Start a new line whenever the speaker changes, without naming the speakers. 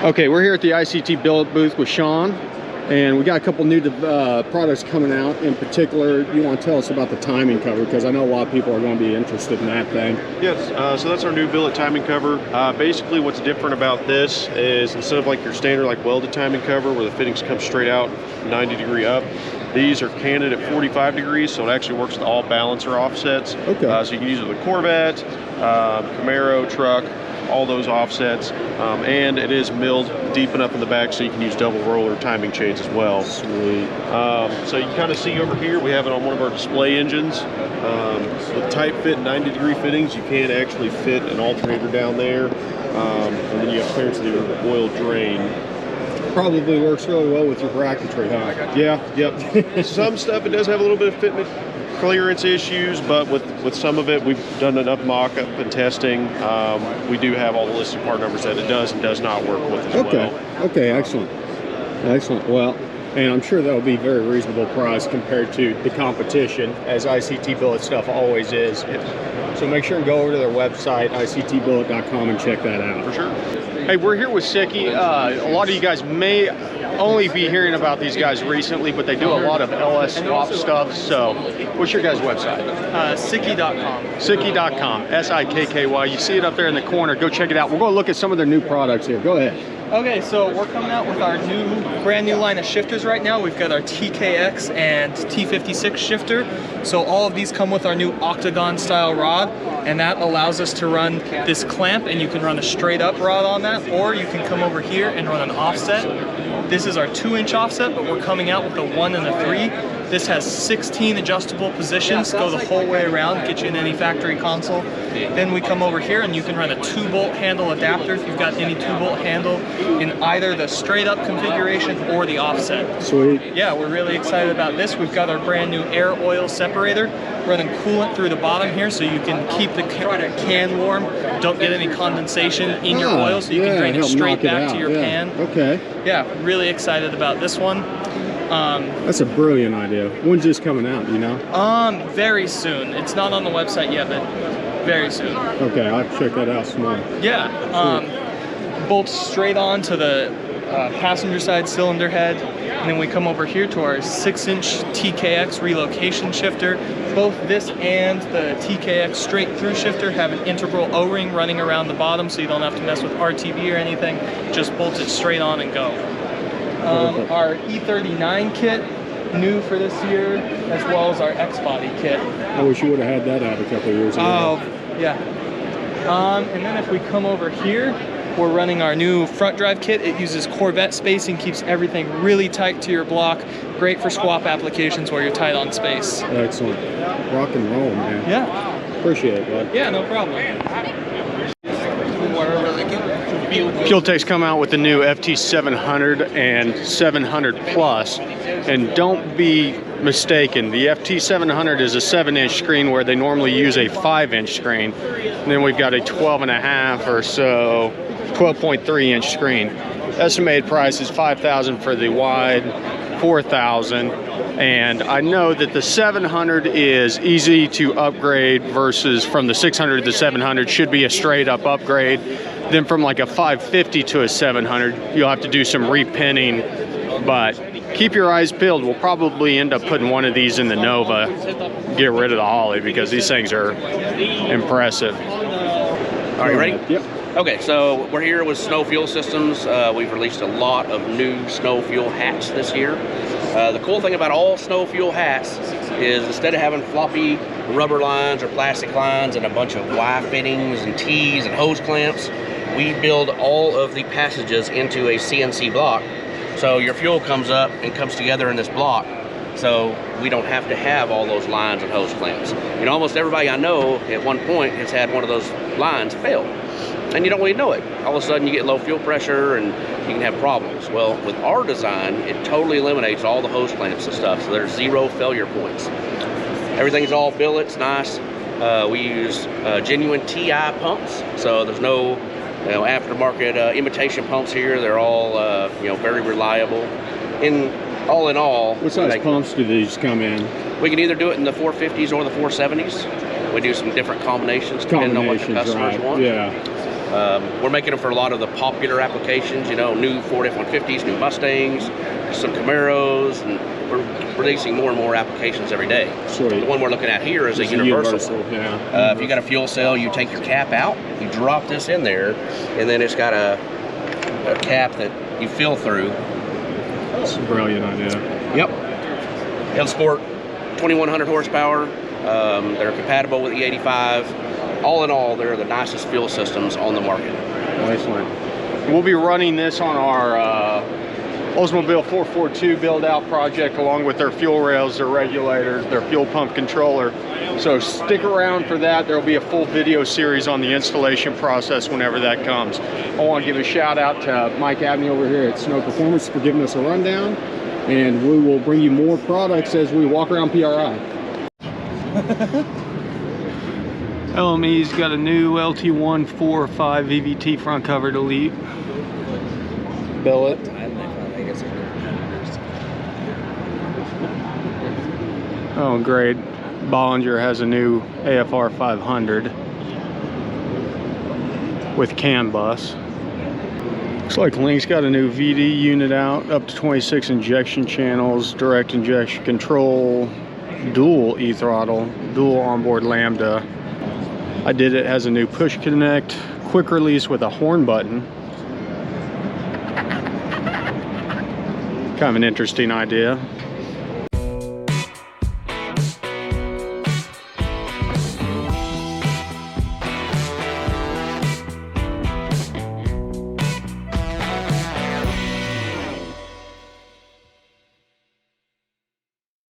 Okay, we're here at the ICT Billet booth with Sean, and we got a couple new products coming out. In particular, you want to tell us about the timing cover, because I know a lot of people are going to be interested in that thing.
Yes, so that's our new billet timing cover. Basically what's different about this is instead of like your standard like welded timing cover where the fittings come straight out 90 degree up, these are canted at 45 degrees, so it actually works with all balancer offsets.
Okay.
So you can use it with a Corvette, Camaro, truck, all those offsets, and it is milled deep enough in the back so you can use double roller timing chains as well.
Sweet.
So you can kind of see over here, we have it on one of our display engines. With tight fit 90 degree fittings, you can actually fit an alternator down there, and then you have clearance of the oil drain.
Probably works really well with your bracketry, huh?
Yeah, yep. Some stuff, it does have a little bit of fitment clearance issues, but with some of it, we've done enough mock-up and testing. We do have all the listed part numbers that it does and does not work with as well.
Okay, excellent. Excellent. Well, and I'm sure that'll be very reasonable price compared to the competition, as ICT Billet stuff always is. So make sure and go over to their website, ictbillet.com, and check that out.
For sure.
Hey, we're here with Sicky. A lot of you guys may only be hearing about these guys recently, but they do a lot of LS swap stuff. So what's your guys' website?
Sicky.com.
Sicky.com, S-I-K-K-Y. You see it up there in the corner. Go check it out. We're going to look at some of their new products here. Go ahead.
Okay, so we're coming out with our brand new line of shifters right now. We've got our TKX and T56 shifter. So all of these come with our new octagon style rod, and that allows us to run this clamp, and you can run a straight up rod on that, or you can come over here and run an offset. This is our 2-inch offset, but we're coming out with a 1 and a 3. This has 16 adjustable positions, go the whole way around, get you in any factory console. Then we come over here and you can run a 2-bolt handle adapter if you've got any 2-bolt handle in either the straight up configuration or the offset.
Sweet.
Yeah, we're really excited about this. We've got our brand new air oil separator, running coolant through the bottom here so you can keep the can warm, don't get any condensation in your oil, so you can drain it straight back to your pan.
Okay.
Yeah, really excited about this one.
That's a brilliant idea. When's this coming out, you know?
Very soon. It's not on the website yet, but very soon.
Okay, I'll have to check that out some more.
Yeah, bolts straight on to the passenger side cylinder head, and then we come over here to our 6-inch TKX relocation shifter. Both this and the TKX straight through shifter have an integral O-ring running around the bottom, so you don't have to mess with RTV or anything. Just bolt it straight on and go. Our E39 kit, new for this year, as well as our X-Body kit.
I wish you would have had that out a couple of years ago.
Oh, yeah. And then if we come over here, we're running our new front drive kit. It uses Corvette spacing, keeps everything really tight to your block. Great for swap applications where you're tight on space.
Excellent. Rock and roll, man.
Yeah.
Appreciate it, bud.
Yeah, no problem.
Fueltech's come out with the new FT700 and 700 Plus, and don't be mistaken, the FT700 is a 7-inch screen where they normally use a 5-inch screen. And then we've got a 12.5 or so, 12.3-inch screen. Estimated price is $5,000 for the wide, $4,000. And I know that the 700 is easy to upgrade versus from the 600 to the 700 should be a straight up upgrade. Then from like a 550 to a 700, you'll have to do some repinning, but keep your eyes peeled. We'll probably end up putting one of these in the Nova, get rid of the Holly, because these things are impressive.
All right, ready?
Yep.
Okay, so we're here with Snow Fuel Systems. We've released a lot of new Snow Fuel hats this year. The cool thing about all Snow Fuel hats is instead of having floppy rubber lines or plastic lines and a bunch of Y fittings and T's and hose clamps, we build all of the passages into a CNC block. So your fuel comes up and comes together in this block. So we don't have to have all those lines and hose clamps. You know, almost everybody I know at one point has had one of those lines fail. And you don't really know it. All of a sudden you get low fuel pressure and you can have problems. Well, with our design, it totally eliminates all the hose clamps and stuff. So there's 0 failure points. Everything's all billets, nice. We use genuine TI pumps. So there's no aftermarket imitation pumps here. They're all very reliable. All in all,
what size pumps do these come in?
We can either do it in the 450s or the 470s. We do some different combinations depending on what the customers want.
Yeah.
We're making them for a lot of the popular applications, you know, new Ford F-150s, new Mustangs, some Camaros, and we're releasing more and more applications every day.
Sweet.
The one we're looking at here is a universal.
Yeah.
If you got a fuel cell, you take your cap out, you drop this in there, and then it's got a cap that you fill through.
That's a brilliant idea.
Yep. It'll sport 2,100 horsepower. They're compatible with E85. All in all, they're the nicest fuel systems on the market.
Excellent. We'll be running this on our Oldsmobile 442 build-out project, along with their fuel rails, their regulators, their fuel pump controller. So stick around for that. There will be a full video series on the installation process whenever that comes. I want to give a shout out to Mike Abney over here at Snow Performance for giving us a rundown, and we will bring you more products as we walk around PRI. LME's got a new LT145 VVT front cover delete. Billet. Oh, great. Bollinger has a new AFR 500 with CAN bus. Looks like Link's got a new VD unit out, up to 26 injection channels, direct injection control, dual e-throttle, dual onboard lambda. I did it has a new push connect, quick release with a horn button. Kind of an interesting idea.